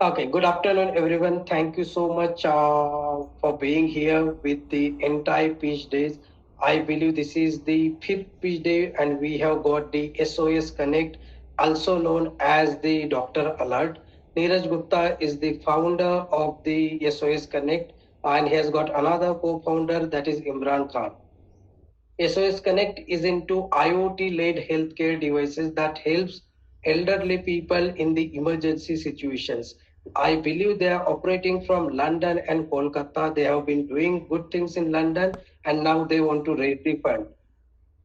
Okay, good afternoon, everyone. Thank you so much for being here with the Entie Pitch days. I believe this is the fifth pitch day, and we have got the SOS Connect, also known as the Doctor Alert. Neeraj Gupta is the founder of the SOS Connect, and he has got another co-founder, that is Imran Khan. SOS Connect is into IoT-led healthcare devices that helps elderly people in the emergency situations. I believe they are operating from London and Kolkata. They have been doing good things in London and now they want to raise the fund.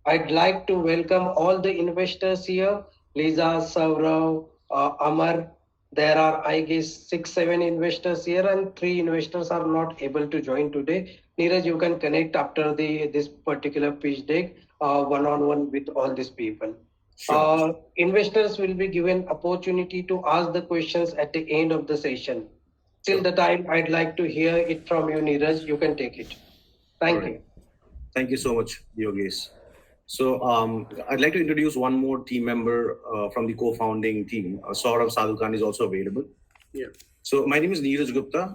I'd like to welcome all the investors here, Lisa, Saurav, Amar. There are, I guess, 6, 7 investors here, and 3 investors are not able to join today. Neeraj, you can connect after the this particular pitch deck, one on one with all these people. Sure. Investors will be given opportunity to ask the questions at the end of the session. Till Sure. the time, I'd like to hear it from you, Neeraj. You can take it. All Thank right. you. Thank you so much, Yogesh. So I'd like to introduce one more team member from the co-founding team. Saurabh Sadhukan is also available. Yeah. So my name is Neeraj Gupta.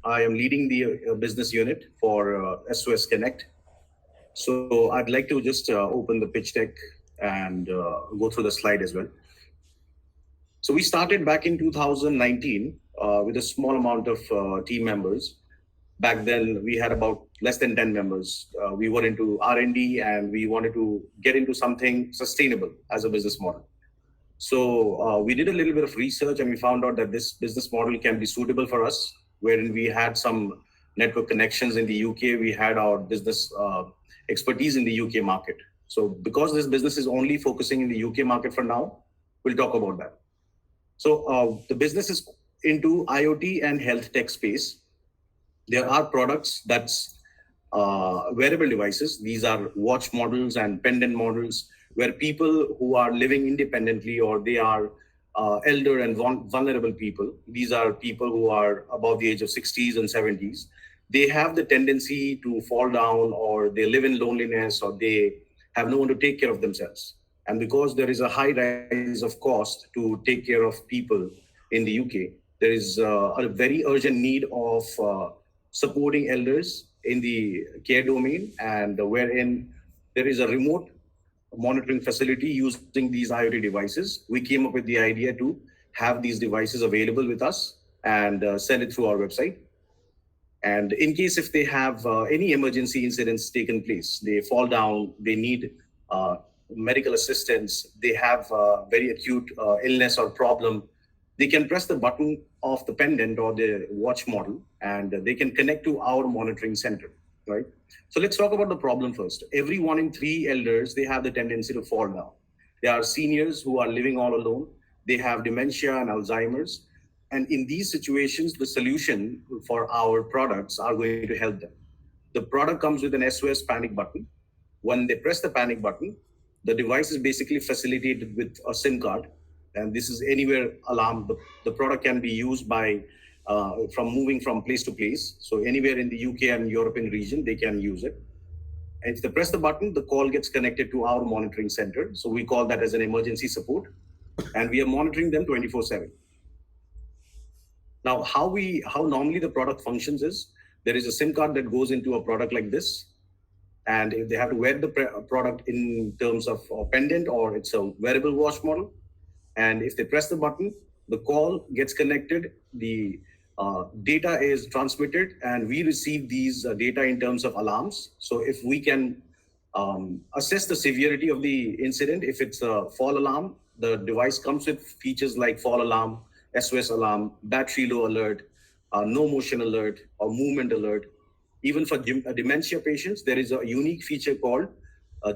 I am leading the business unit for SOS Connect. So I'd like to just open the pitch deck and go through the slide as well. So we started back in 2019 with a small amount of team members. Back then, we had about less than 10 members. We were into R&D and we wanted to get into something sustainable as a business model. So we did a little bit of research and we found out that this business model can be suitable for us, wherein we had some network connections in the UK. We had our business expertise in the UK market. So because this business is only focusing in the UK market for now, we'll talk about that. So the business is into IoT and health tech space. There are products that's wearable devices. These are watch models and pendant models where people who are living independently or they are elder and vulnerable people. These are people who are above the age of 60s and 70s. They have the tendency to fall down or they live in loneliness or they have no one to take care of themselves. And because there is a high rise of cost to take care of people in the UK, there is a very urgent need of supporting elders in the care domain and wherein there is a remote monitoring facility using these IoT devices. We came up with the idea to have these devices available with us and sell it through our website. And in case if they have any emergency incidents taken place, they fall down, they need medical assistance, they have very acute illness or problem, they can press the button of the pendant or the watch model and they can connect to our monitoring center, right? So let's talk about the problem first. Every 1 in 3 elders, they have the tendency to fall down. There are seniors who are living all alone. They have dementia and Alzheimer's. And in these situations, the solution for our products are going to help them. The product comes with an SOS panic button. When they press the panic button, the device is basically facilitated with a SIM card. And this is anywhere alarm. The product can be used by from moving from place to place. So anywhere in the UK and European region, they can use it. And if they press the button, the call gets connected to our monitoring center. So we call that as an emergency support. And we are monitoring them 24/7. Now, how normally the product functions is, there is a SIM card that goes into a product like this. And if they have to wear the product in terms of a pendant or it's a wearable watch model, and if they press the button, the call gets connected, the data is transmitted, and we receive these data in terms of alarms. So if we can assess the severity of the incident, if it's a fall alarm, the device comes with features like fall alarm, SOS alarm, battery low alert, no motion alert, or movement alert. Even for dementia patients, there is a unique feature called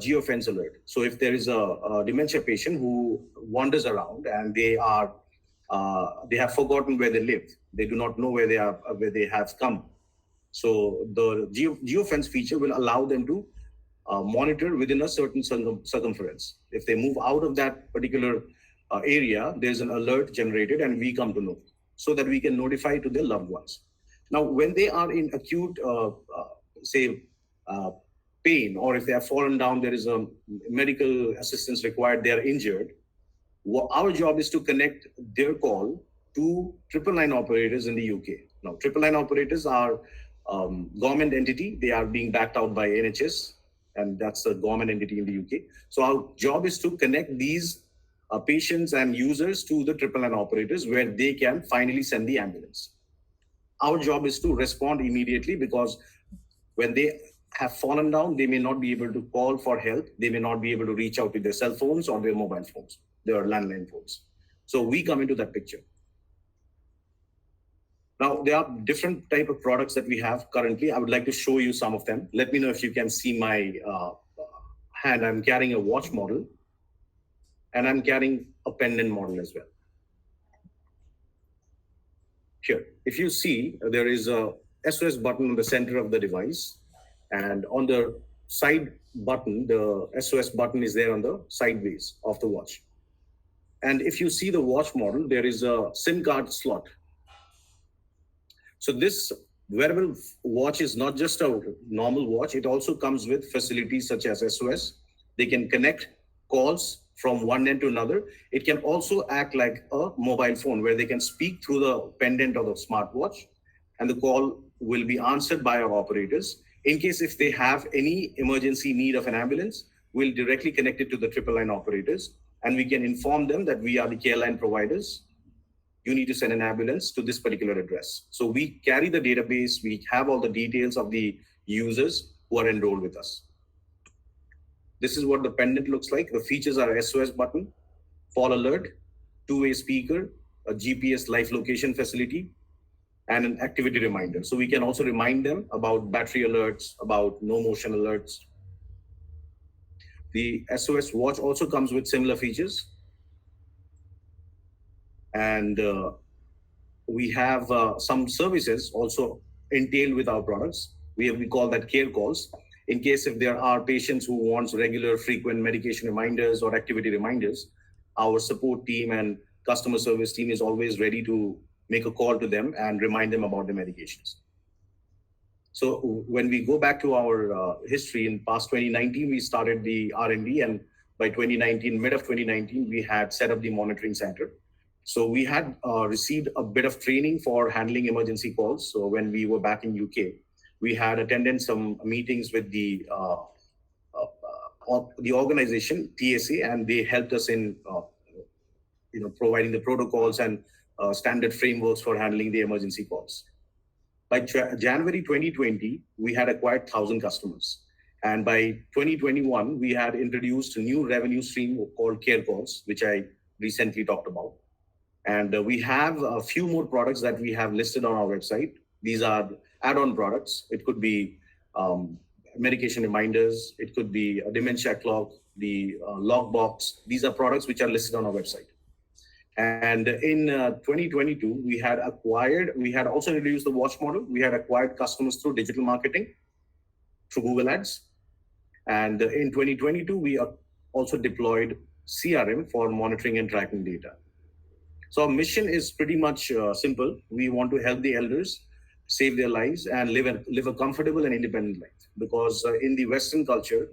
geofence alert. So if there is a dementia patient who wanders around and they have forgotten where they live, they do not know where they have come. So the geofence feature will allow them to monitor within a certain circumference. If they move out of that particular area, there's an alert generated and we come to know so that we can notify to their loved ones. Now, when they are in acute, pain, or if they have fallen down, there is a medical assistance required, they are injured. Our job is to connect their call to triple nine operators in the UK. Now, triple nine operators are government entity. They are being backed out by NHS, and that's a government entity in the UK. So our job is to connect these patients and users to the triple nine operators where they can finally send the ambulance. Our job is to respond immediately, because when they have fallen down, they may not be able to call for help. They may not be able to reach out with their cell phones or their mobile phones, their landline phones. So we come into that picture. Now, there are different type of products that we have currently. I would like to show you some of them. Let me know if you can see my hand. I'm carrying a watch model, and I'm carrying a pendant model as well. Here, if you see, there is a SOS button on the center of the device, and on the side button, the SOS button is there on the sideways of the watch. And if you see the watch model, there is a SIM card slot. So this wearable watch is not just a normal watch. It also comes with facilities such as SOS. They can connect calls from one end to another. It can also act like a mobile phone where they can speak through the pendant of the smartwatch, and the call will be answered by our operators. In case if they have any emergency need of an ambulance, we'll directly connect it to the triple line operators, and we can inform them that we are the care line providers. You need to send an ambulance to this particular address. So we carry the database. We have all the details of the users who are enrolled with us. This is what the pendant looks like. The features are SOS button, fall alert, two-way speaker, a GPS live location facility, and an activity reminder. So we can also remind them about battery alerts, about no motion alerts. The SOS watch also comes with similar features. And we have some services also entailed with our products. We call that care calls. In case if there are patients who want regular frequent medication reminders or activity reminders, our support team and customer service team is always ready to make a call to them and remind them about the medications. So when we go back to our history, in past 2019, we started the R&D, and by 2019, mid of 2019, we had set up the monitoring center. So we had received a bit of training for handling emergency calls. So when we were back in UK, we had attended some meetings with the organization TSA, and they helped us in providing the protocols and standard frameworks for handling the emergency calls. By January 2020, we had acquired 1,000 customers. And by 2021, we had introduced a new revenue stream called care calls, which I recently talked about. And we have a few more products that we have listed on our website. These are add-on products. It could be medication reminders. It could be a dementia clock, the log box. These are products which are listed on our website. And in 2022, we had also introduced the watch model. We had acquired customers through digital marketing, through Google Ads. And in 2022, we also deployed CRM for monitoring and tracking data. So our mission is pretty much simple. We want to help the elders save their lives and live a comfortable and independent life. Because in the Western culture,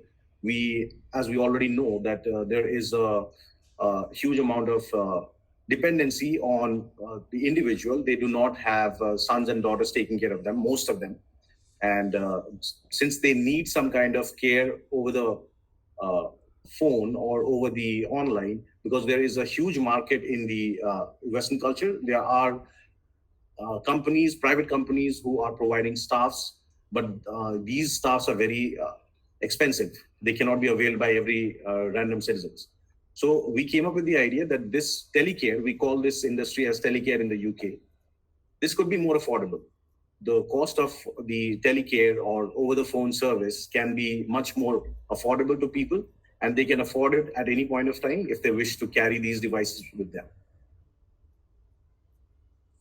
as we already know, that there is a huge amount of dependency on the individual. They do not have sons and daughters taking care of them, most of them. And since they need some kind of care over the phone or over the online, because there is a huge market in the Western culture, there are private companies who are providing staffs, but these staffs are very expensive. They cannot be availed by every random citizens. So we came up with the idea that this telecare, we call this industry as telecare in the UK, this could be more affordable. The cost of the telecare or over the phone service can be much more affordable to people, and they can afford it at any point of time if they wish to carry these devices with them.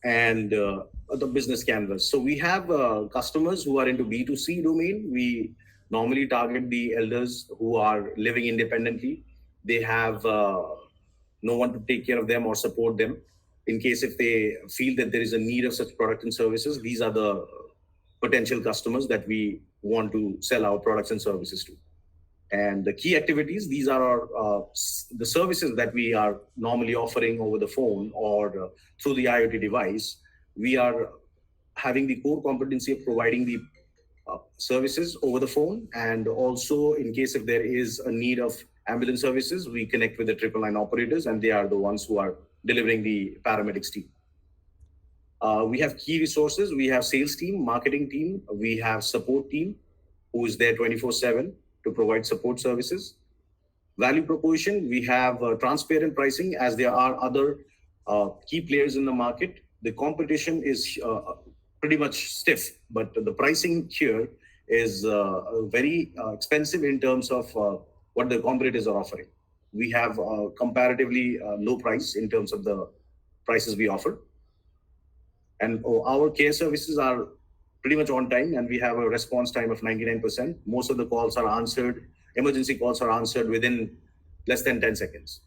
And the business canvas. So we have customers who are into B2C domain. We normally target the elders who are living independently. They have no one to take care of them or support them. In case if they feel that there is a need of such product and services, these are the potential customers that we want to sell our products and services to. And the key activities, these are the services that we are normally offering over the phone or through the IoT device. We are having the core competency of providing the services over the phone. And also, in case if there is a need of ambulance services, we connect with the triple line operators, and they are the ones who are delivering the paramedics team. We have key resources. We have sales team, marketing team. We have support team who is there 24/7 to provide support services. Value proposition, we have transparent pricing as there are other key players in the market. The competition is pretty much stiff, but the pricing here is very expensive in terms of what the competitors are offering. We have comparatively low price in terms of the prices we offer. And our care services are pretty much on time, and we have a response time of 99%. Most of the calls are answered, emergency calls are answered within less than 10 seconds.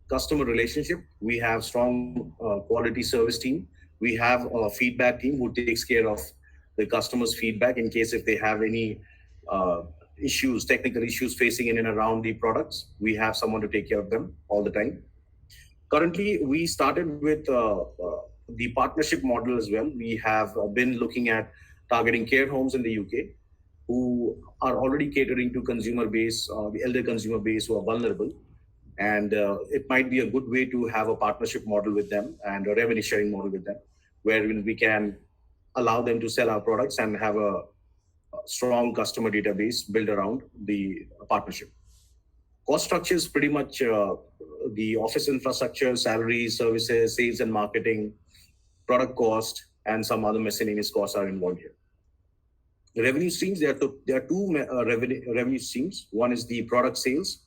Customer relationship, we have strong quality service team. We have a feedback team who takes care of the customer's feedback in case if they have any issues, technical issues facing in and around the products. We have someone to take care of them all the time. Currently, we started with the partnership model as well. We have been looking at targeting care homes in the UK who are already catering to consumer base, the elder consumer base who are vulnerable. And it might be a good way to have a partnership model with them and a revenue sharing model with them, where we can allow them to sell our products and have a strong customer database built around the partnership. Cost structure is pretty much the office infrastructure, salaries, services, sales and marketing, product cost, and some other miscellaneous costs are involved here. The revenue streams, there are two revenue streams. One is the product sales.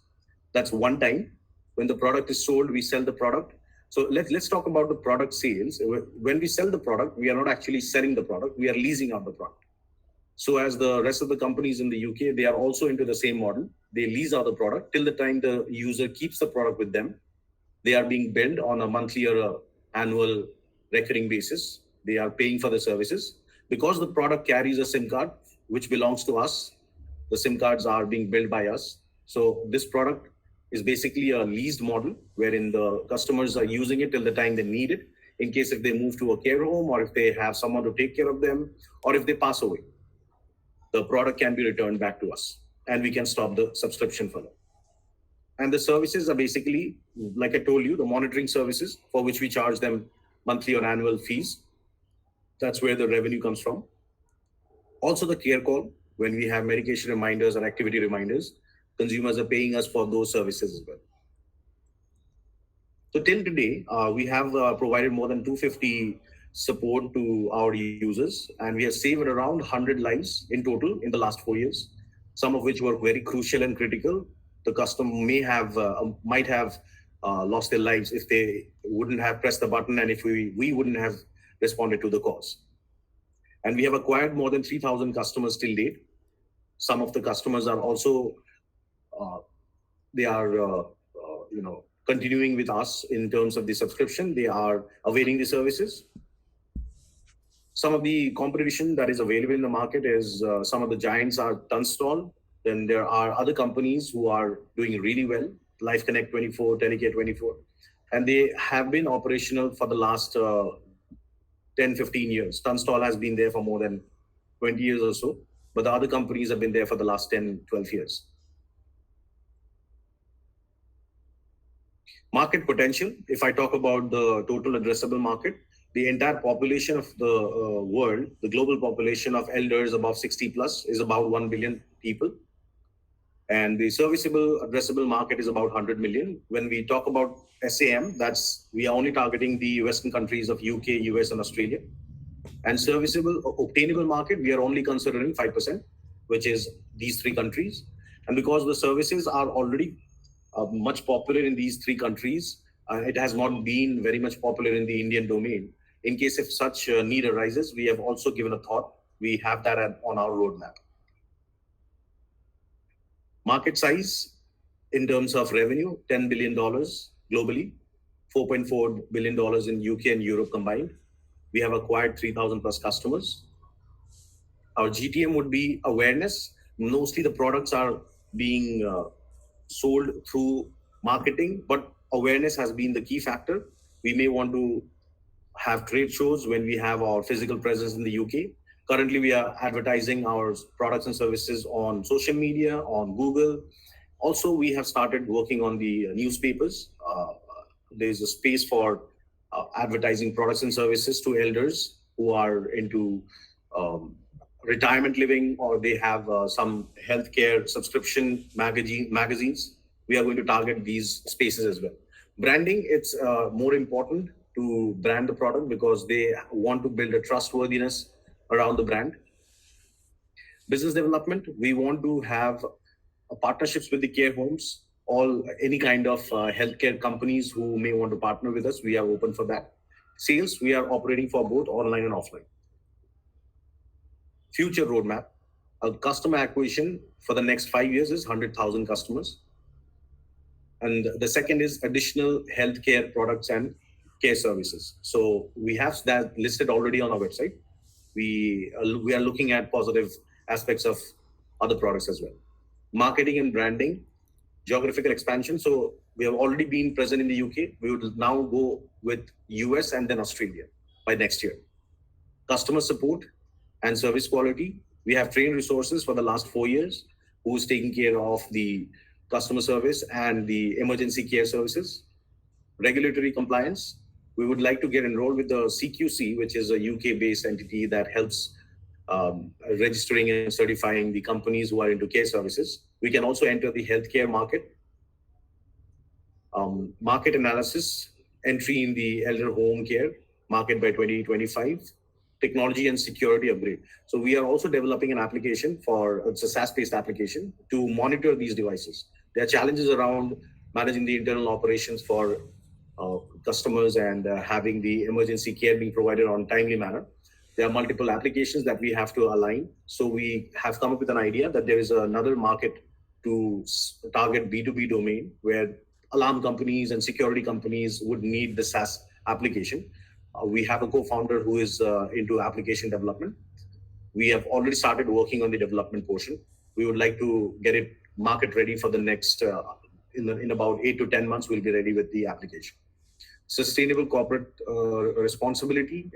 That's one time. When the product is sold, we sell the product. So let's talk about the product sales. When we sell the product, we are not actually selling the product. We are leasing out the product. So as the rest of the companies in the UK, they are also into the same model. They lease out the product till the time the user keeps the product with them. They are being billed on a monthly or annual recurring basis. They are paying for the services. Because the product carries a SIM card, which belongs to us, the SIM cards are being billed by us. So this product is basically a leased model wherein the customers are using it till the time they need it. In case if they move to a care home or if they have someone to take care of them or if they pass away, the product can be returned back to us and we can stop the subscription for them. And the services are basically, like I told you, the monitoring services for which we charge them monthly or annual fees. That's where the revenue comes from. Also the care call, when we have medication reminders or activity reminders, consumers are paying us for those services as well. So till today, we have provided more than 250 support to our users, and we have saved around 100 lives in total in the last 4 years, some of which were very crucial and critical. The customer might have lost their lives if they wouldn't have pressed the button and if we wouldn't have responded to the calls. And we have acquired more than 3,000 customers till date. Some of the customers are also continuing with us in terms of the subscription. They are awaiting the services. Some of the competition that is available in the market is some of the giants are Tunstall. Then there are other companies who are doing really well, Life Connect 24, Telecare 24, and they have been operational for the last 10, 15 years. Tunstall has been there for more than 20 years or so, but the other companies have been there for the last 10, 12 years. Market potential, if I talk about the total addressable market, the entire population of the world, the global population of elders above 60 plus is about 1 billion people. And the serviceable addressable market is about 100 million. When we talk about SAM, we are only targeting the Western countries of UK, US, and Australia. And serviceable, obtainable market, we are only considering 5%, which is these three countries. And because the services are already much popular in these three countries, it has not been very much popular in the Indian domain. In case if such need arises, we have also given a thought. We have that on our roadmap. Market size in terms of revenue, $10 billion globally, $4.4 billion in UK and Europe combined. We have acquired 3,000 plus customers. Our GTM would be awareness. Mostly the products are being sold through marketing, but awareness has been the key factor. We may want to have trade shows when we have our physical presence in the UK. Currently, we are advertising our products and services on social media, on Google. Also, we have started working on the newspapers. There's a space for advertising products and services to elders who are into um, retirement living, or they have some healthcare subscription magazines. We are going to target these spaces as well. Branding, it's more important to brand the product because they want to build a trustworthiness around the brand. Business development, we want to have partnerships with the care homes, all any kind of healthcare companies who may want to partner with us. We are open for that. Sales, we are operating for both online and offline. Future roadmap, a customer acquisition for the next 5 years is 100,000 customers. And the second is additional healthcare products and care services. So we have that listed already on our website. We are looking at positive aspects of other products as well. Marketing and branding, geographical expansion. So we have already been present in the UK. We would now go with US and then Australia by next year. Customer support and service quality. We have trained resources for the last 4 years who's taking care of the customer service and the emergency care services. Regulatory compliance. We would like to get enrolled with the CQC, which is a UK-based entity that helps registering and certifying the companies who are into care services. We can also enter the healthcare market. Market analysis, entry in the elder home care market by 2025, technology and security upgrade. So we are also developing an application it's a SaaS-based application to monitor these devices. There are challenges around managing the internal operations for customers and having the emergency care being provided on timely manner. There are multiple applications that we have to align. So we have come up with an idea that there is another market to target B2B domain where alarm companies and security companies would need the SaaS application. We have a co-founder who is into application development. We have already started working on the development portion. We would like to get it market ready for the next, in about 8 to 10 months, we'll be ready with the application. Sustainable corporate responsibility.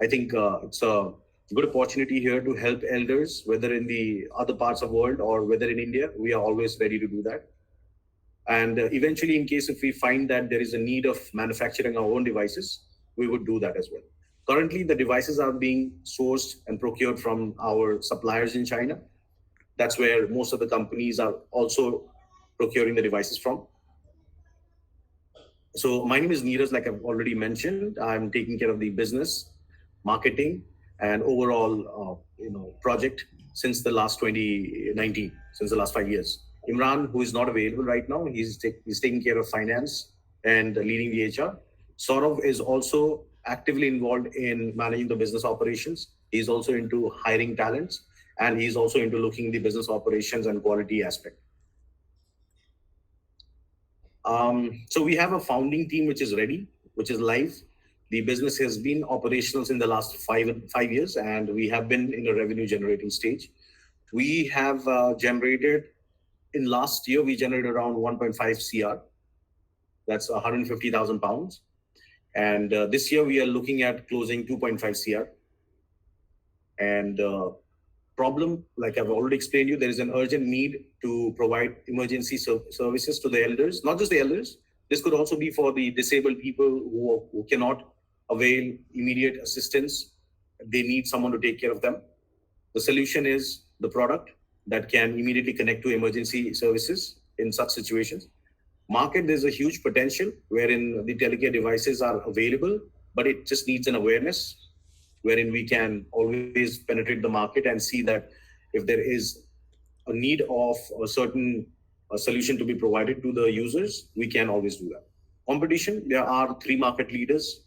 I think it's a good opportunity here to help elders, whether in the other parts of the world or whether in India. We are always ready to do that. And eventually, in case if we find that there is a need of manufacturing our own devices, we would do that as well. Currently, the devices are being sourced and procured from our suppliers in China. That's where most of the companies are also procuring the devices from. So my name is Neeraj, like I've already mentioned. I'm taking care of the business, marketing, and overall project since the last 2019, since the last 5 years. Imran, who is not available right now, he's taking care of finance and leading the HR. Saurav is also actively involved in managing the business operations. He's also into hiring talents, and he's also into looking the business operations and quality aspect. So we have a founding team which is ready, which is live. The business has been operational in the last five years, and we have been in a revenue generating stage. We have generated, in last year, we generated around 1.5 CR. That's 150,000 pounds. And this year we are looking at closing 2.5 CR. And problem, like I've already explained you, there is an urgent need to provide emergency services to the elders, not just the elders. This could also be for the disabled people who cannot avail immediate assistance. They need someone to take care of them. The solution is the product that can immediately connect to emergency services in such situations. Market, there's a huge potential wherein the telecare devices are available, but it just needs an awareness wherein we can always penetrate the market and see that if there is a need of a certain solution to be provided to the users, we can always do that. Competition, there are 3 market leaders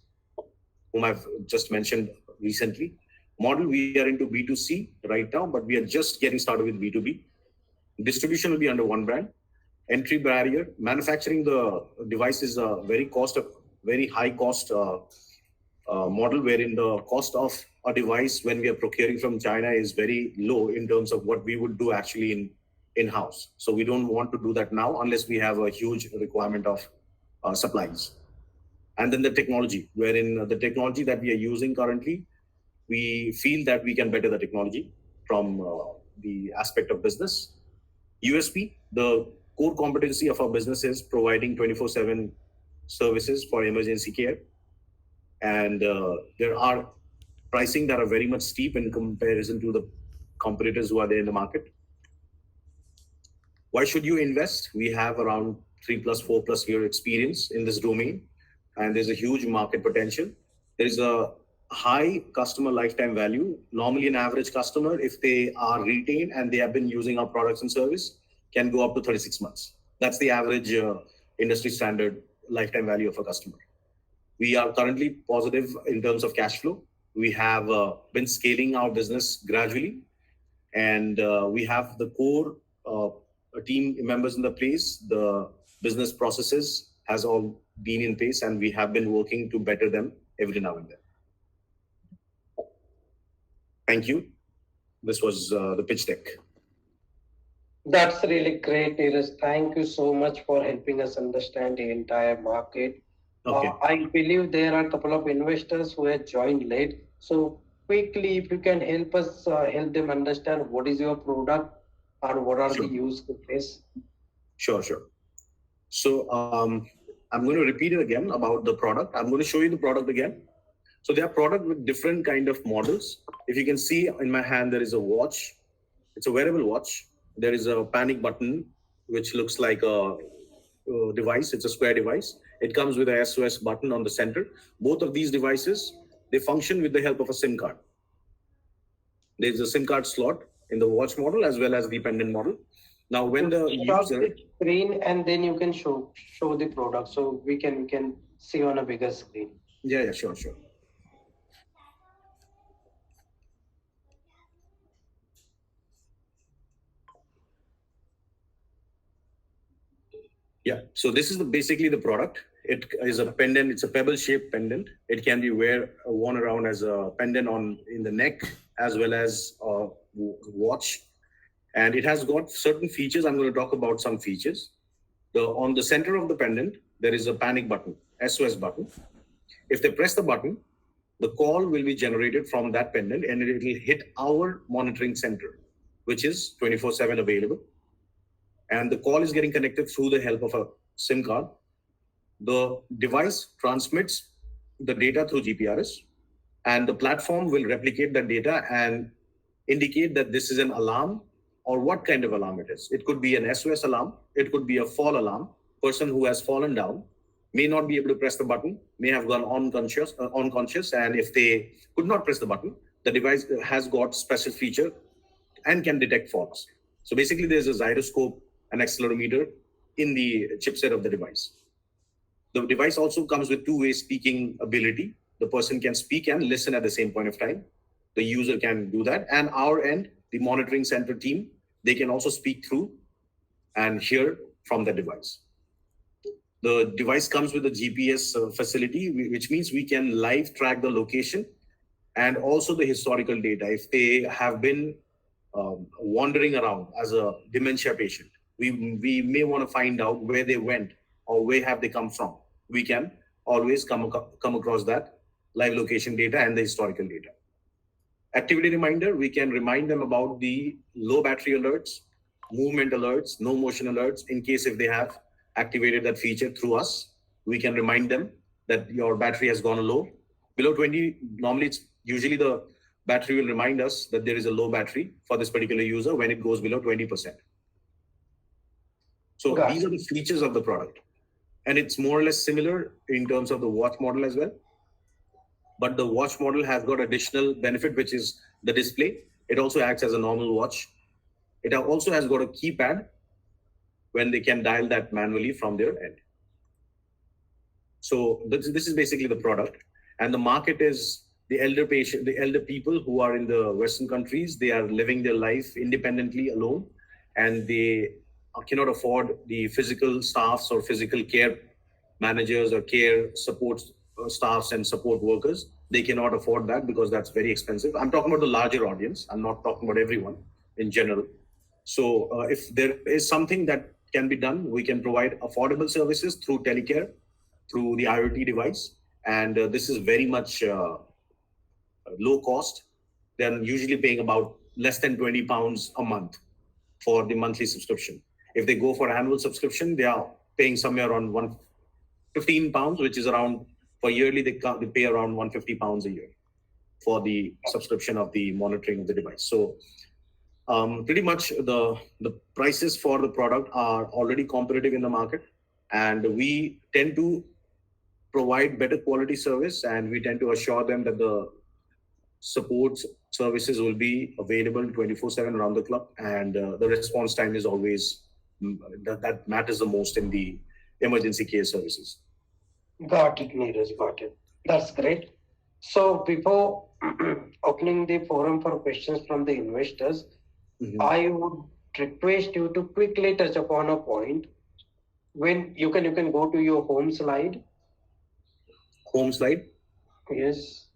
whom I've just mentioned recently. Model, we are into B2C right now, but we are just getting started with B2B. Distribution will be under one brand. Entry barrier, manufacturing the device is a very high cost model, wherein the cost of a device when we are procuring from China is very low in terms of what we would do actually in-house. So we don't want to do that now unless we have a huge requirement of supplies. And then the technology, wherein the technology that we are using currently, we feel that we can better the technology from the aspect of business. USP, the core competency of our business is providing 24/7 services for emergency care. And there are pricing that are very much steep in comparison to the competitors who are there in the market. Why should you invest? We have around 3+4+ year experience in this domain, and there's a huge market potential. There is a high customer lifetime value. Normally, an average customer, if they are retained and they have been using our products and service, can go up to 36 months. That's the average industry standard lifetime value of a customer. We are currently positive in terms of cash flow. We have been scaling our business gradually, and we have the core team members in the place. The business processes has all been in place, and we have been working to better them every now and then. Thank you. This was the pitch deck. That's really great, Neeraj. Thank you so much for helping us understand the entire market. Okay. I believe there are a couple of investors who have joined late. So quickly, if you can help us help them understand what is your product and what are Sure. the use cases. Sure. So I'm going to repeat it again about the product. I'm going to show you the product again. So there are product with different kind of models. If you can see in my hand, there is a watch. It's a wearable watch. There is a panic button, which looks like a device. It's a square device. It comes with a SOS button on the center. Both of these devices, they function with the help of a SIM card. There's a SIM card slot in the watch model as well as the pendant model. Now, when the Stop user, the screen and then you can show the product, so we can see on a bigger screen. yeah, sure. Yeah, so this is basically the product. It is a pendant. It's a pebble-shaped pendant. It can be worn around as a pendant in the neck as well as a watch, and it has got certain features. I'm going to talk about some features. On the center of the pendant, there is a panic button, SOS button. If they press the button, the call will be generated from that pendant, and it will hit our monitoring center, which is 24/7 available. And the call is getting connected through the help of a SIM card. The device transmits the data through GPRS, and the platform will replicate that data and indicate that this is an alarm or what kind of alarm it is. It could be an SOS alarm. It could be a fall alarm. Person who has fallen down may not be able to press the button, may have gone unconscious, and if they could not press the button, the device has got special feature and can detect falls. So basically, there's a gyroscope, an accelerometer in the chipset of the device. The device also comes with two-way speaking ability. The person can speak and listen at the same point of time. The user can do that. And our end, the monitoring center team, they can also speak through and hear from the device. The device comes with a GPS facility, which means we can live track the location and also the historical data. If they have been wandering around as a dementia patient, we may want to find out where they went or where have they come from. We can always come across that live location data and the historical data. Activity reminder, we can remind them about the low battery alerts, movement alerts, no motion alerts. In case if they have activated that feature through us, we can remind them that your battery has gone low. Below 20, normally it's usually the battery will remind us that there is a low battery for this particular user when it goes below 20%. So these are the features of the product. And it's more or less similar in terms of the watch model as well. But the watch model has got additional benefit, which is the display. It also acts as a normal watch. It also has got a keypad when they can dial that manually from their end. So this is basically the product. And the market is the elder people who are in the Western countries. They are living their life independently alone, and they cannot afford the physical staffs or physical care managers or care support staffs and support workers. They cannot afford that because that's very expensive. I'm talking about the larger audience. I'm not talking about everyone in general. So if there is something that can be done, we can provide affordable services through telecare, through the IoT device. And this is very much low cost. They're usually paying about less than £20 a month for the monthly subscription. If they go for annual subscription, they are paying somewhere around £15, which is around, for yearly, they pay around £150 a year for the subscription of the monitoring of the device. So pretty much the prices for the product are already competitive in the market, and we tend to provide better quality service, and we tend to assure them that the support services will be available 24/7 around the clock, and the response time is always that matters the most in the emergency care services. Got it, Neeraj, got it. That's great. So before opening the forum for questions from the investors, I would request you to quickly touch upon a point. When you can go to your home slide. Home slide. Yes.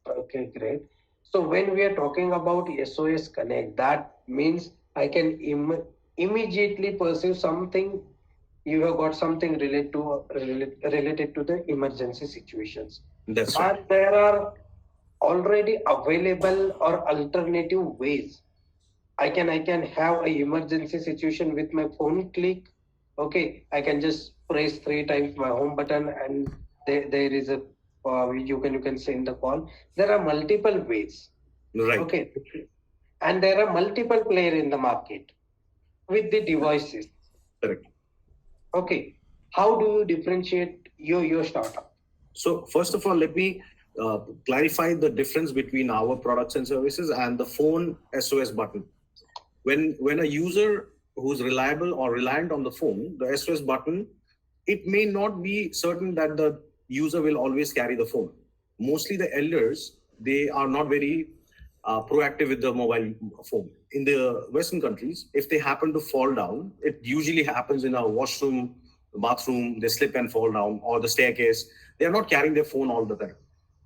Okay, great. So when we are talking about SOS Connect, that means I can immediately perceive something. You have got something related to the emergency situations. That's right. And there are already available or alternative ways. I can have a emergency situation with my phone click. Okay, I can just press 3 times my home button, and there is a you can send the call. There are multiple ways. Right. Okay, and there are multiple player in the market with the devices. Correct. Okay, how do you differentiate your startup? So first of all, let me clarify the difference between our products and services and the phone SOS button. When a user who's reliable or reliant on the phone, the SOS button, it may not be certain that the user will always carry the phone. Mostly the elders, they are not very proactive with the mobile phone. In the Western countries, if they happen to fall down, it usually happens in a washroom, bathroom, they slip and fall down, or the staircase. They are not carrying their phone all the time,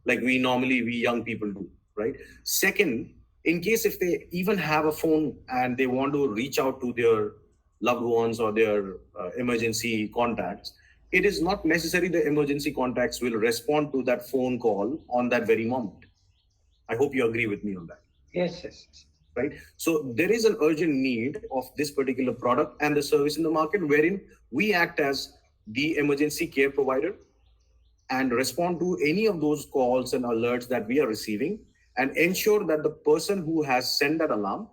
like we young people do, right? Second, in case if they even have a phone and they want to reach out to their loved ones or their emergency contacts, it is not necessary the emergency contacts will respond to that phone call on that very moment. I hope you agree with me on that. Yes, yes, yes. Right. So there is an urgent need of this particular product and the service in the market, wherein we act as the emergency care provider and respond to any of those calls and alerts that we are receiving, and ensure that the person who has sent that alarm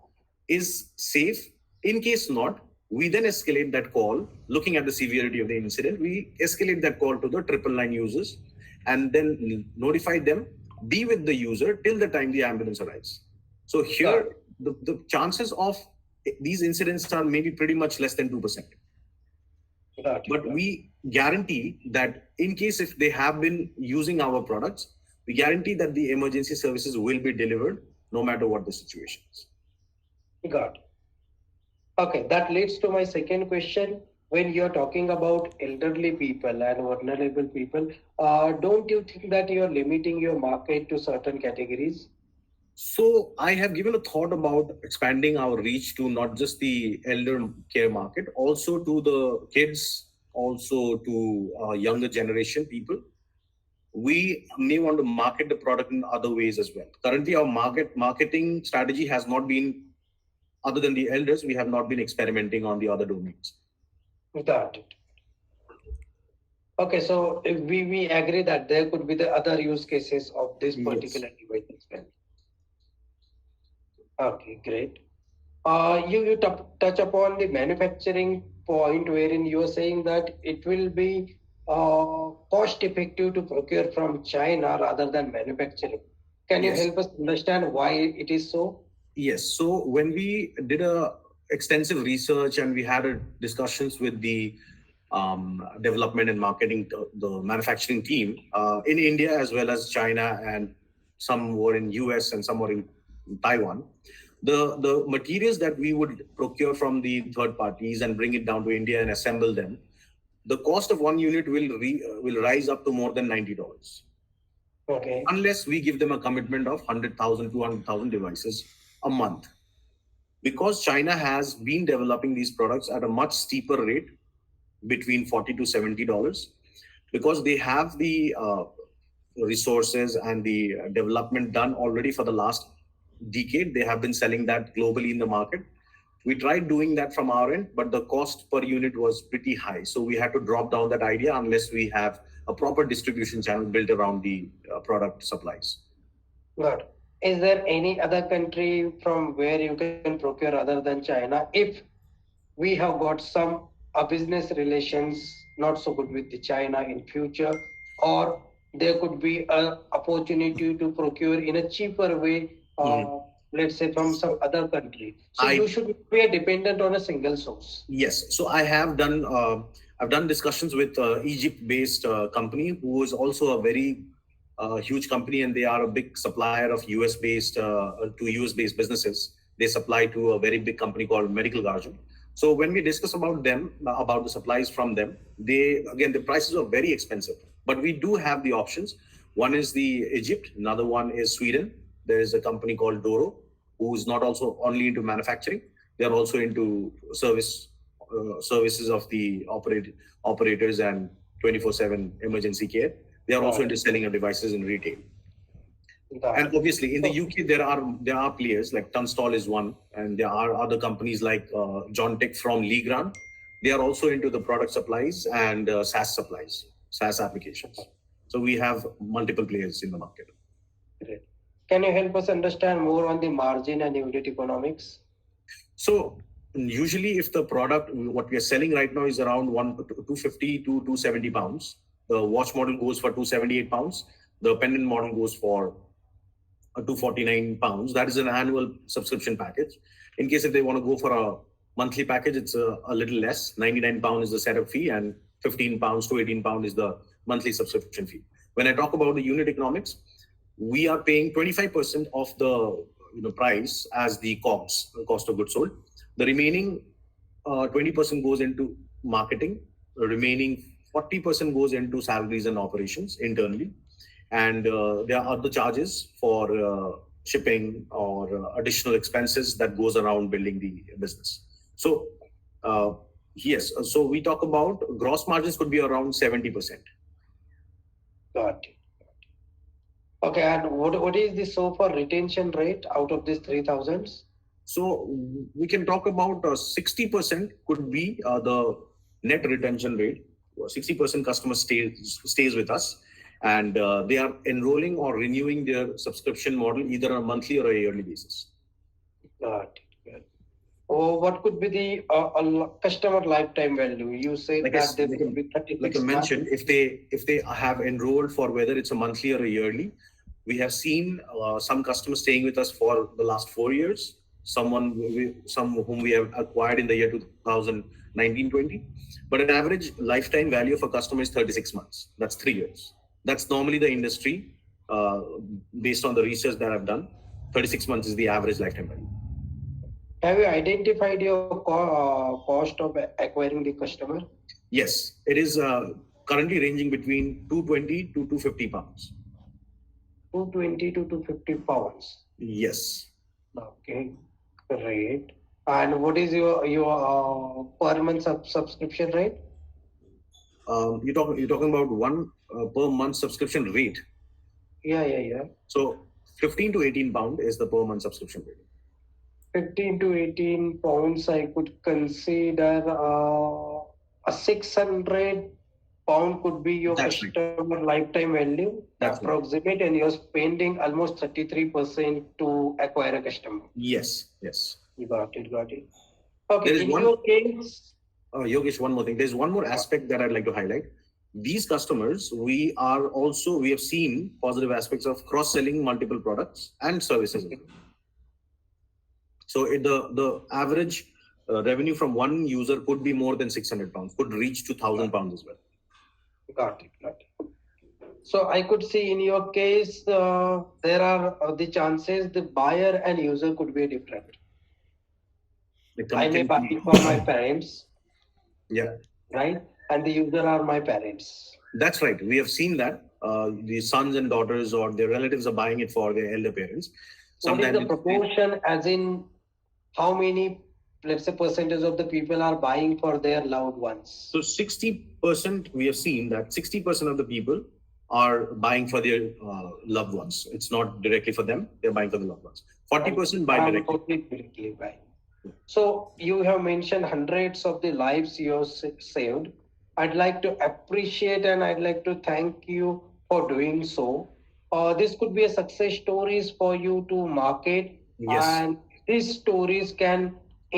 is safe. In case not, we then escalate that call. Looking at the severity of the incident, we escalate that call to the 999 users and then notify them, be with the user till the time the ambulance arrives. So here, the chances of these incidents are maybe pretty much less than 2%. But we guarantee that in case if they have been using our products, we guarantee that the emergency services will be delivered no matter what the situation is. Got it. Okay, that leads to my second question. When you're talking about elderly people and vulnerable people, don't you think that you're limiting your market to certain categories? So I have given a thought about expanding our reach to not just the elder care market, also to the kids, also to younger generation people. We may want to market the product in other ways as well. Currently, our marketing strategy has not been, other than the elders, we have not been experimenting on the other domains. Got it. Okay, so if we agree that there could be the other use cases of this particular device as well. Okay, great. You touch upon the manufacturing point wherein you are saying that it will be cost effective to procure from China rather than manufacturing. Can you help us understand why it is so? Yes. So when we did a extensive research and we had discussions with the development and marketing, the manufacturing team in India as well as China, and some were in US and some were in Taiwan, The materials that we would procure from the third parties and bring it down to India and assemble them, the cost of one unit will rise up to more than $90, Okay. unless we give them a commitment of 100,000, 200,000 devices a month. Because China has been developing these products at a much steeper rate, between $40 to $70, because they have the resources and the development done already for the last decade. They have been selling that globally in the market. We tried doing that from our end, but the cost per unit was pretty high. So we had to drop down that idea unless we have a proper distribution channel built around the product supplies. Good. Is there any other country from where you can procure other than China if we have got some business relations not so good with the China in future, or there could be a opportunity to procure in a cheaper way, Mhm. let's say from some other country. So I you should be dependent on a single source. Yes. So I've done discussions with Egypt-based company who is also a very huge company, and they are a big supplier of US-based businesses. They supply to a very big company called Medical Garden. So when we discuss about them, about the supplies from them, the prices are very expensive. But we do have the options. One is the Egypt, another one is Sweden. There is a company called Doro, who is not also only into manufacturing. They are also into services of the operators and 24/7 emergency care. They are also Got into it. selling of devices in retail. Got And it. obviously, in the So, UK, there are players like Tunstall is one, and there are other companies like John Tech from Legrand. They are also into the product supplies and SaaS supplies, SaaS applications. So we have multiple players in the market. great. Can you help us understand more on the margin and unit economics? So usually, if the product what we are selling right now is around 250 to 270 pounds, the watch model goes for 278 pounds. The pendant model goes for 249 pounds. That is an annual subscription package. In case if they want to go for a monthly package, it's a little less. 99 pound is the setup fee, and 15 pounds to 18 pound is the monthly subscription fee. When I talk about the unit economics, we are paying 25% of the price as the COGS, cost of goods sold. The remaining 20% goes into marketing. The remaining 40% goes into salaries and operations internally, and there are other charges for shipping or additional expenses that goes around building the business. So yes, so we talk about gross margins could be around 70%. Got it. Okay, and what is the so far retention rate out of these 3000s? So we can talk about 60% could be the net retention rate. 60% customers stays with us, and they are enrolling or renewing their subscription model either on a monthly or a yearly basis. Got it. Got it. Oh, what could be the customer lifetime value? You said Like I, that there like could be like I 36 months. mentioned, if they have enrolled for whether it's a monthly or a yearly, we have seen some customers staying with us for the last 4 years. Some whom we have acquired in the year 2019-20. But an average lifetime value of a customer is 36 months. That's 3 years. That's normally the industry, uh, based on the research that I've done. 36 months is the average lifetime value. Have you identified your cost of acquiring the customer? Yes, it is currently ranging between 220 to 250 pounds. 220 to 250 pounds. Yes. Okay, great. And what is your per month subscription rate? You're talking about one per month subscription rate. Yeah, yeah, yeah. So 15 to 18 pound is the per month subscription rate. 15 to 18 pounds, I could consider a 600 pound could be your That's right. customer lifetime value, That's right. approximate, and you're spending almost 33% to acquire a customer. Yes. Yes. Got it, got it. There Okay, is in one, your case, Yogesh, one more thing. There's one more aspect that I'd like to highlight. These customers, we have seen positive aspects of cross selling multiple products and services. So the average revenue from one user could be more than 600 pounds, could reach to 1,000 pounds as well. got it, got it. So I could see in your case, there are the chances the buyer and user could be different. Like I may buy completely. it for my parents, Yeah, right? And the user are my parents. that's right. We have seen that the sons and daughters or their relatives are buying it for their elder parents. What is Sometimes the it's proportion, as in how many, let's say, percentage of the people are buying for their loved ones? so 60% we have seen that 60% of the people are buying for their loved ones. It's not directly for them; they're buying for the loved ones. And 40% buy I'm directly. totally directly buying. So you have mentioned hundreds of the lives you have saved. I'd like to appreciate and I'd like to thank you for doing so. This could be a success stories for you to market, Yes, and these stories can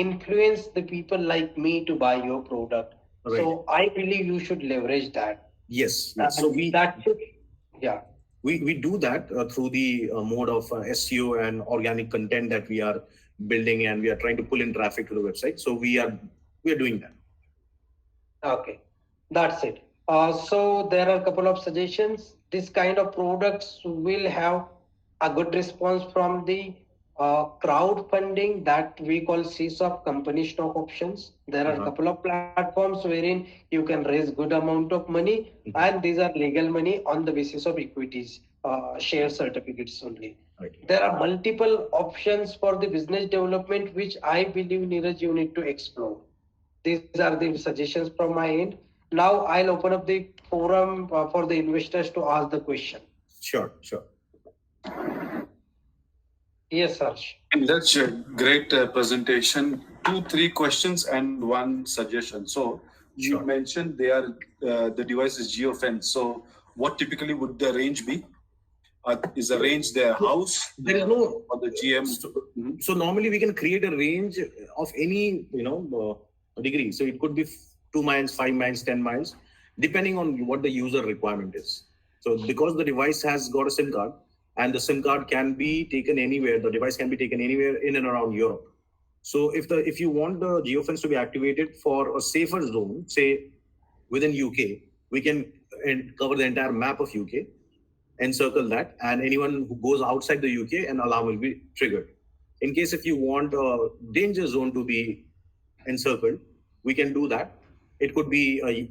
influence the people like me to buy your product. right. So I believe you should leverage that. Yes, yes. So And that should, yeah. we do that through the mode of SEO and organic content that we are building, and we are trying to pull in traffic to the website. So we are doing that. Okay, that's it. So there are a couple of suggestions. This kind of products will have a good response from the crowdfunding that we call CSOP, company stock options. There are a Uh-huh. couple of platforms wherein you can raise good amount of money, Mhm. and these are legal money on the basis of equities, share certificates only. Right. There are multiple options for the business development, which I believe, Neeraj, you need to explore. These are the suggestions from my end. Now I'll open up the forum for the investors to ask the question. Sure, sure, Yes, Harsh. That's a great presentation. Two, three questions and one suggestion. So you sure. mentioned the device is geofence. So what typically would the range be? Is the range their house There is no. or the GM? So normally we can create a range of any degree. So it could be 2 miles, 5 miles, 10 miles, depending on what the user requirement is. So because the device has got a SIM card, and the SIM card can be taken anywhere, the device can be taken anywhere in and around Europe. So if you want the geofence to be activated for a safer zone, say within UK, we can cover the entire map of UK, encircle that, and anyone who goes outside the UK, an alarm will be triggered. In case if you want a danger zone to be encircled, we can do that. It could be a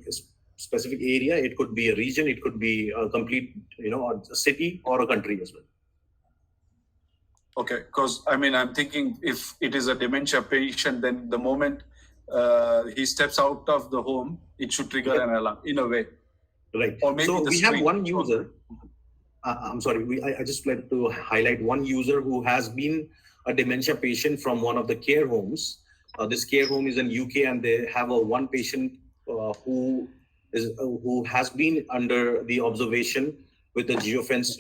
specific area, it could be a region, it could be a complete, a city or a country as well. Okay, because I mean, I'm thinking if it is a dementia patient, then the moment he steps out of the home, it should trigger an alarm in a way. Right. Or maybe so the we have street. one user. I'm sorry. I just like to highlight one user who has been a dementia patient from one of the care homes. This care home is in UK, and they have a one patient who has been under the observation with the geofence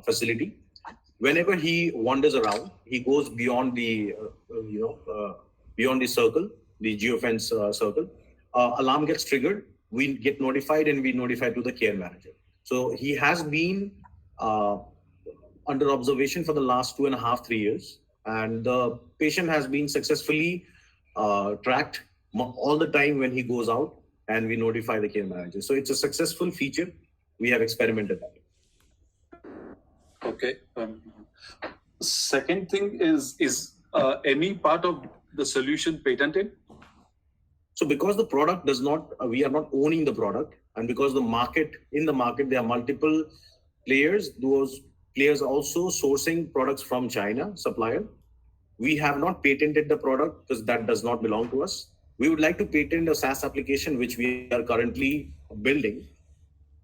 facility. Whenever he wanders around, he goes beyond the beyond the circle, the geofence circle. Alarm gets triggered. We get notified, and we notify to the care manager. So he has been uh, under observation for the last 2.5, 3 years, and the patient has been successfully tracked all the time when he goes out, and we notify the care manager. So it's a successful feature. We have experimented that. Okay. Second thing is any part of the solution patented? So because the product does not, we are not owning the product, and because in the market, there are multiple players. Those players also sourcing products from China supplier. We have not patented the product because that does not belong to us. We would like to patent a SaaS application which we are currently building.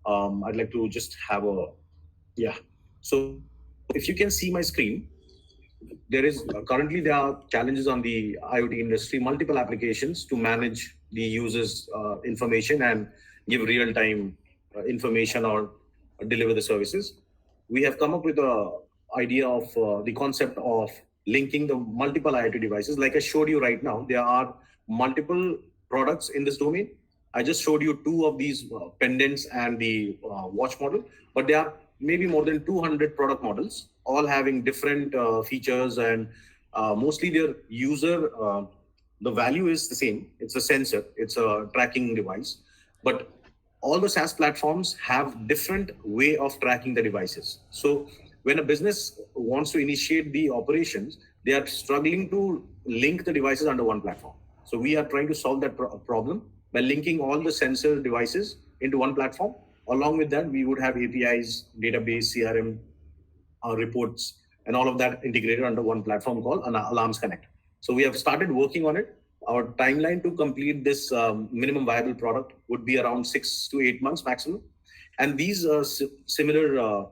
I'd like to just have a yeah. So if you can see my screen, there are challenges on the IoT industry, multiple applications to manage the users' information and give real-time information or deliver the services. We have come up with a idea of the concept of linking the multiple IoT devices. Like I showed you right now, there are multiple products in this domain. I just showed you two of these pendants and the watch model, but there are maybe more than 200 product models, all having different features, and mostly their user, the value is the same. It's a sensor, it's a tracking device, but all the SaaS platforms have different way of tracking the devices. So when a business wants to initiate the operations, they are struggling to link the devices under one platform. So we are trying to solve that problem by linking all the sensor devices into one platform. Along with that, we would have APIs, database, CRM, reports, and all of that integrated under one platform called Alarms Connect. So we have started working on it. Our timeline to complete this minimum viable product would be around 6 to 8 months maximum. And these similar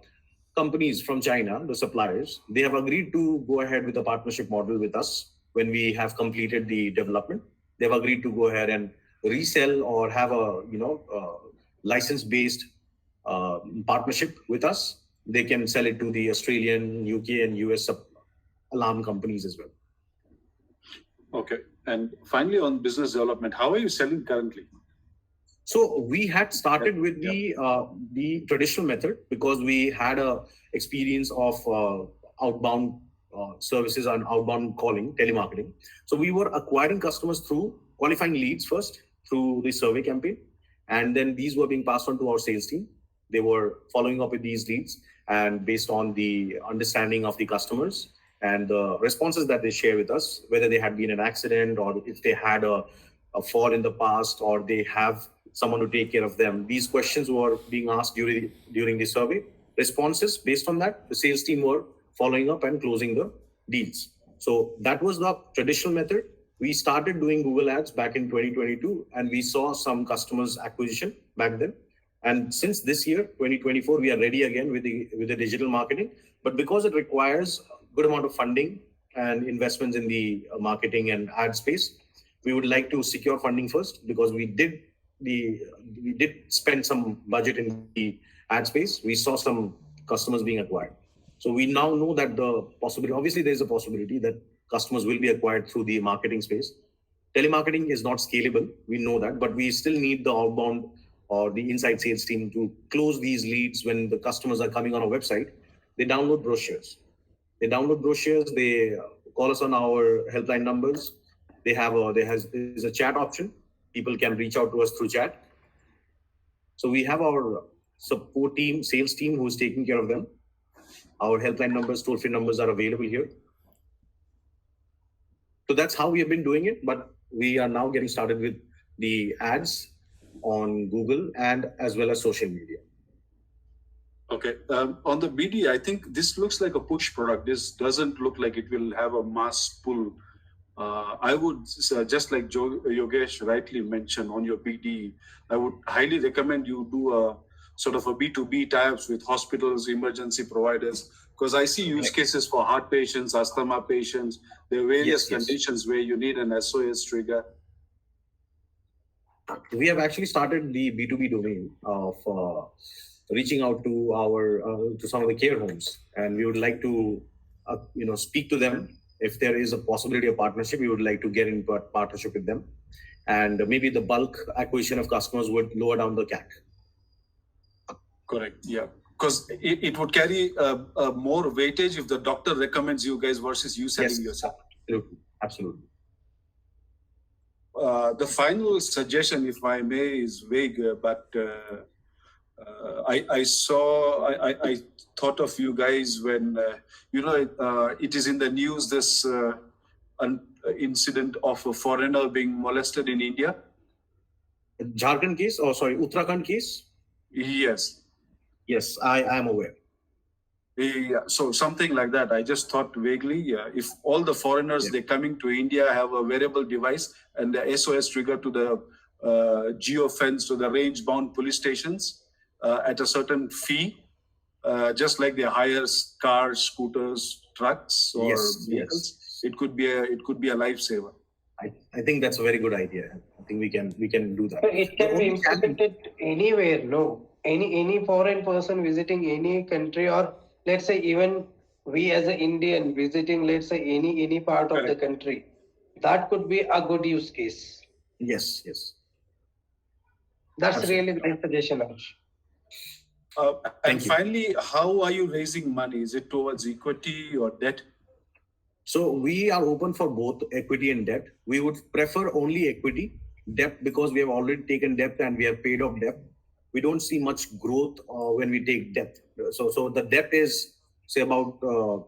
companies from China, the suppliers, they have agreed to go ahead with a partnership model with us when we have completed the development. They've agreed to go ahead and resell or have a license-based partnership with us. They can sell it to the Australian, UK, and US alarm companies as well. Okay. And finally, on business development, how are you selling currently? So we had started with the traditional method because we had a experience of outbound services and outbound calling, telemarketing. So we were acquiring customers through qualifying leads first through the survey campaign, and then these were being passed on to our sales team. They were following up with these leads, and based on the understanding of the customers and the responses that they share with us, whether they had been in an accident or if they had a fall in the past or they have someone to take care of them. These questions were being asked during the survey. Responses based on that, the sales team were following up and closing the deals. So that was the traditional method. We started doing Google Ads back in 2022, and we saw some customers acquisition back then. And since this year, 2024, we are ready again with the digital marketing. But because it requires a good amount of funding and investments in the marketing and ad space, we would like to secure funding first, because we did spend some budget in the ad space. We saw some customers being acquired. So we now know that the possibility, obviously there's a possibility that customers will be acquired through the marketing space. Telemarketing is not scalable, we know that, but we still need the outbound or the inside sales team to close these leads. When the customers are coming on our website, they download brochures. They call us on our helpline numbers. There's a chat option. People can reach out to us through chat. So we have our support team, sales team, who is taking care of them. Our helpline numbers, toll-free numbers are available here. So that's how we have been doing it, but we are now getting started with the ads on Google and as well as social media. Okay. On the BD, I think this looks like a push product. This doesn't look like it will have a mass pull. I would, just like Yogesh rightly mentioned on your BD, I would highly recommend you do a sort of a B2B tie-ups with hospitals, emergency providers, because I see use cases for heart patients, asthma patients. There are various conditions where you need an SOS trigger. We have actually started the B2B domain of reaching out to some of the care homes, and we would like to speak to them. If there is a possibility of partnership, we would like to get into a partnership with them, and maybe the bulk acquisition of customers would lower down the CAC. Correct. Yeah, because it would carry a more weightage if the doctor recommends you guys versus you selling yourself. Absolutely. The final suggestion, if I may, is vague, but I thought of you guys when it is in the news, this incident of a foreigner being molested in India. Uttarakhand case. Yes, I am aware. Yeah, so something like that. I just thought vaguely, if all the foreigners they coming to India have a wearable device and the SOS trigger to the geo-fence to the range-bound police stations at a certain fee, just like they hire cars, scooters, trucks, or vehicles, it could be a lifesaver. I think that's a very good idea. I think we can do that. So it can be implemented anywhere, no? Any foreign person visiting any country, or let's say even we as an Indian visiting, let's say any part of the country, that could be a good use case. Yes. That's really great suggestion, Harsh. And finally, how are you raising money? Is it towards equity or debt? So we are open for both equity and debt. We would prefer only equity. Debt, because we have already taken debt and we have paid off debt. we don't see much growth when we take debt. So the debt is, say, about,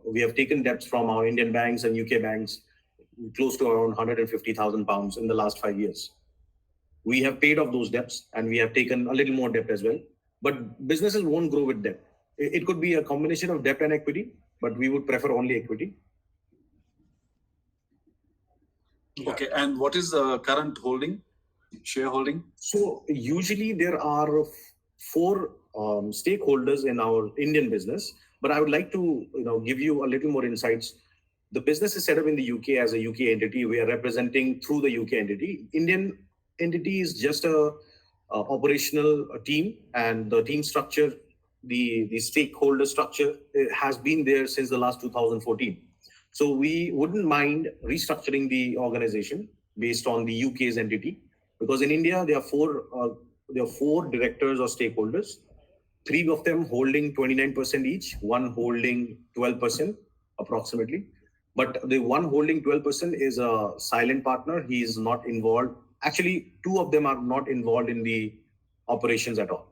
we have taken debts from our Indian banks and UK banks close to around 150,000 pounds in the last 5 years. We have paid off those debts and we have taken a little more debt as well. But businesses won't grow with debt. It could be a combination of debt and equity, but we would prefer only equity. Okay, and what is the current shareholding? So usually there are four stakeholders in our Indian business, but I would like to give you a little more insights. The business is set up in the UK as a UK entity. We are representing through the UK entity. Indian entity is just a operational team, and the team structure, the stakeholder structure has been there since the last 2014. So we wouldn't mind restructuring the organization based on the UK's entity, because in India there are four directors or stakeholders, three of them holding 29% each, one holding 12% approximately. But the one holding 12% is a silent partner. He is not involved. Actually, two of them are not involved in the operations at all.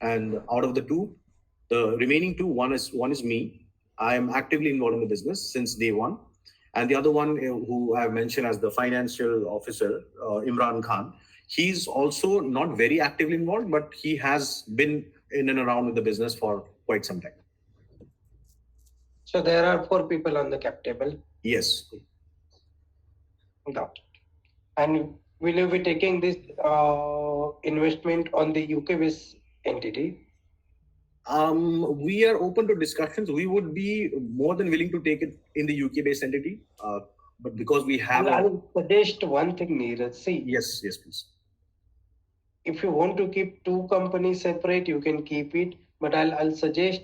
And out of the two, the remaining two, one is me. I am actively involved in the business since day one. And the other one, who I have mentioned as the financial officer, Imran Khan, he's also not very actively involved, but he has been in and around with the business for quite some time. So there are four people on the cap table. Yes. Got it. And will you be taking this investment on the UK-based entity? We are open to discussions. We would be more than willing to take it in the UK-based entity, but because we have. I'll suggest one thing, Neeraj. See. Yes, please. If you want to keep two companies separate, you can keep it. But I'll suggest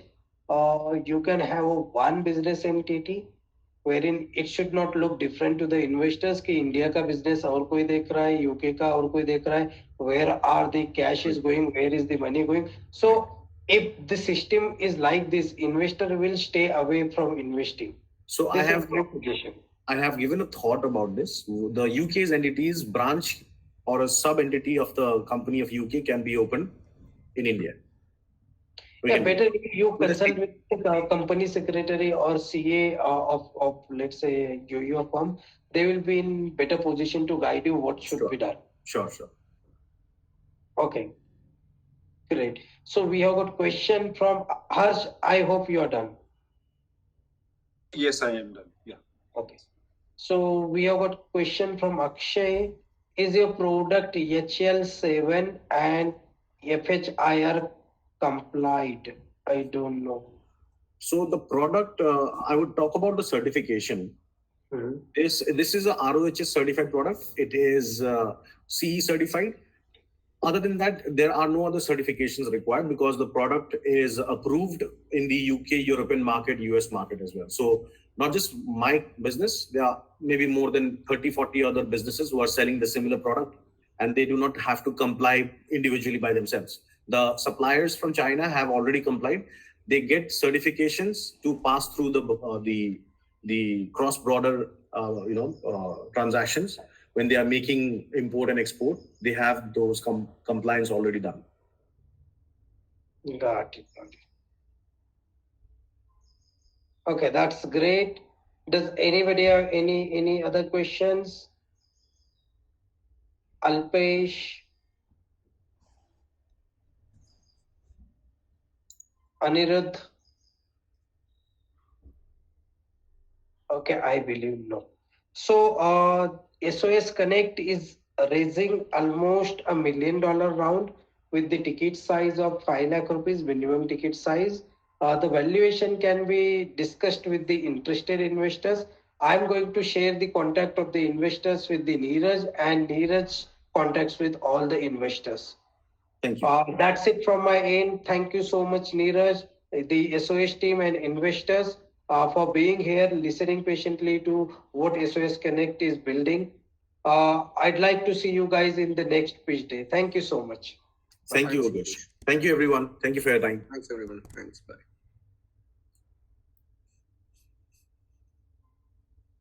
you can have one business entity wherein it should not look different to the investors कि India का business और कोई देख रहा है, UK का और कोई देख रहा है, where are the cash is going, where is the money going. So if the system is like this, investor will stay away from investing. So I have given a thought about this. The UK's entities branch or a sub entity of the company of UK can be opened in India. Yeah, better you consult with the company secretary or CA of let's say your firm. They will be in better position to guide you what should be done. Sure. Okay, great. So we have got question from Harsh. I hope you are done. Yes, I am done. Yeah. Okay. So we have got question from Akshay. Is your product HL7 and FHIR complied? I don't know. So the product, I would talk about the certification. Mm-hmm. This is a ROHS certified product. It is CE certified. Other than that, there are no other certifications required because the product is approved in the UK, European market, US market as well. So not just my business, there are maybe more than 30, 40 other businesses who are selling the similar product, and they do not have to comply individually by themselves. The suppliers from China have already complied. They get certifications to pass through the cross-border transactions. When they are making import and export, they have those compliance already done. Got it. Okay, that's great. Does anybody have any other questions? Alpesh, Anirudh. Okay, I believe no. So SOS Connect is raising almost $1 million round with the ticket size of 5 lakh rupees minimum ticket size. The valuation can be discussed with the interested investors. I'm going to share the contact of the investors with the Neeraj, and Neeraj contacts with all the investors. Thank you. That's it from my end. Thank you so much, Neeraj, the SOS team and investors for being here, listening patiently to what SOS Connect is building. I'd like to see you guys in the next pitch day. Thank you so much. Thank you, Yogesh. Thank you, everyone. Thank you for your time. Thanks, everyone. Thanks. Bye.